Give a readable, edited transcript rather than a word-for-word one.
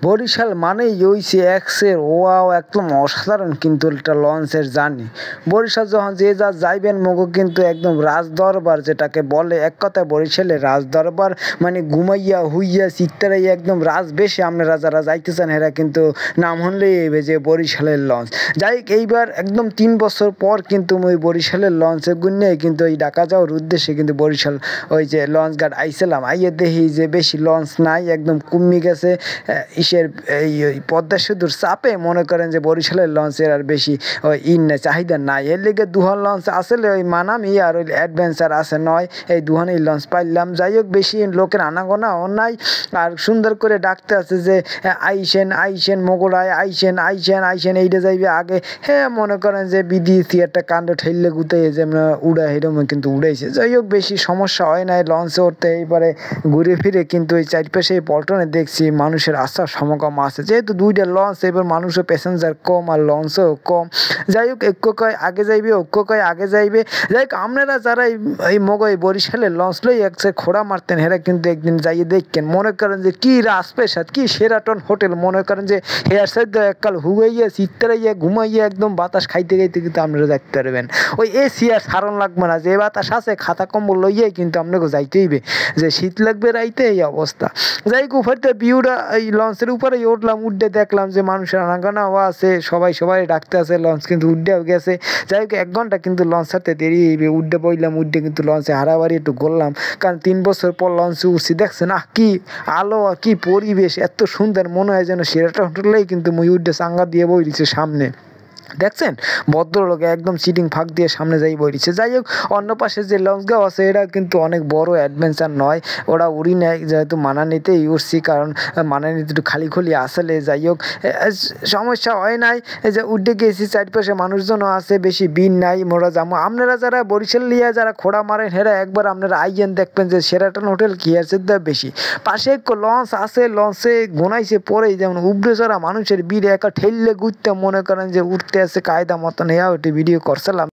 বরিশাল মানেই হইছে এক্সের ওয়াও একদম অসাধারণ কিন্তু একটা লঞ্চের জার্নি। বরিশাল যখন যে যা যাইবেন মগো কিন্তু একদম রাজদরবার যেটাকে বলে, এক কথায় বরিশালে রাজদরবার মানে ঘুমাইয়া হুইয়া চিত্তারাইয়া একদম রাজবেশে আপনারা যারা যাইতেছেন এরা কিন্তু নাম শুনলেই এইবে যে বরিশালের লঞ্চ। যাই হোক এইবার একদম 3 বছর পর কিন্তু ওই বরিশালের লঞ্চে গুনে কিন্তু ওই ঢাকা যাওয়ার উদ্দেশ্যে কিন্তু বরিশাল ওই যে লঞ্চ ঘাট আইছিলাম। আইয়ে দেখি যে বেশি লঞ্চ নাই, একদম কমে গেছে। এই পদ্মা সেতুর চাপে মনে করেন যে বরিশালের লঞ্চের আর বেশি ওই চাহিদা নাই। এর লিগে দুহান লঞ্চ আসলে ওই মানামি আর ওই অ্যাডভেঞ্চার আছে নয়, এই দুহানেই লঞ্চ পাইলাম। যাই হোক বেশি লোকের আনাগোনাও নাই, আর সুন্দর করে ডাকতে আছে যে আইসেন আইসেন মোগলায় আইসেন আইসেন আইসেন এইটা যাইবে আগে। হ্যাঁ মনে করেন যে বিদেশি একটা কাণ্ড ঠেললে গুতে যে উড়া এরকম কিন্তু উড়াইছে। যাই হোক বেশি সমস্যা হয় নাই লঞ্চে উঠতে। এইবারে ঘুরে ফিরে কিন্তু ওই চারপাশে পল্টনে দেখছি মানুষের আসার সমাগম আছে, যেহেতু দুইটা লঞ্চ এবার মানুষও প্যাসেঞ্জার কম আর লঞ্চও কম। যাই হোক ঐক্য কয় আগে যাইবে, ঐক্য কয় আগে যাইবে। যাই হোক আপনারা যারা এই মগই বরিশালের লঞ্চ লই একসে খোড়া মারতেন হেরা কিন্তু একদিন যাইয়ে দেখেন, মনে করেন যে কি রাজপ্রাসাদ কি সেরাটন হোটেল, মনে করেন যে হেয়ার সাইড এককাল হুগাইয়া চিত্তারাইয়া ঘুমাইয়া একদম বাতাস খাইতে খাইতে কিন্তু আপনারা দেখতে পারবেন। ওই এসি আর সারণ লাগবে না, যে বাতাস আছে খাতা কম্বল লইয়াই কিন্তু আপনাকে যাইতে হইবে, যে শীত লাগবে রাইতে এই অবস্থা। যাই হোক উপরতে ভিউটা এই লঞ্চের উপরে উঠলাম, উঠে দেখলাম যে মানুষের আনাগোনাও আছে, সবাই ডাকতে আছে, লঞ্চ কিন্তু উঠেও গেছে। যাই হোক 1 ঘন্টা কিন্তু লঞ্চ ছাড়তে দেরি হইবে। উঠে বইলাম, উঠে কিন্তু লঞ্চে হারাবাড়ি একটু ঘুরলাম, কারণ 3 বছর পর লঞ্চে উঠছি। দেখছেন কি আলো আর কি পরিবেশ, এত সুন্দর, মনে হয় যেন সেরাটা হোটেলেই কিন্তু মুই উঠে চাঙ্গা দিয়ে বই দিচ্ছে সামনে। দেখছেন ভদ্রলোক একদম সিটিং ফাঁক দিয়ে সামনে যাই বইছে। যাই হোক অন্য পাশে যে লঞ্চগাঁও আছে এটা কিন্তু অনেক বড় অ্যাডভেঞ্চার নয়, ওরা উড়ি নেয়, যেহেতু মানানিতেই উঠছি, কারণ মানানিতে একটু খালি খুলি আসলে। যাই হোক সমস্যা হয় নাই, যে উঠে গেছি, চারপাশে মানুষজনও আছে, বেশি ভিড় নাই। মোরা যাবো, আপনারা যারা বরিশাল লিয়া যারা খোড়া মারেন হেরা একবার আপনারা আইয়েন, দেখবেন যে সেরাটন হোটেল কি আছে বেশি পাশে লঞ্চ আছে, লঞ্চে গোনাইছে পরেই যেমন উবড়ে চড়া মানুষের ভিড় একা ঠেললে ঘুরতে মনে করেন যে উঠতে আছে কায়দা মতন। ওটি ভিডিও করছিলাম।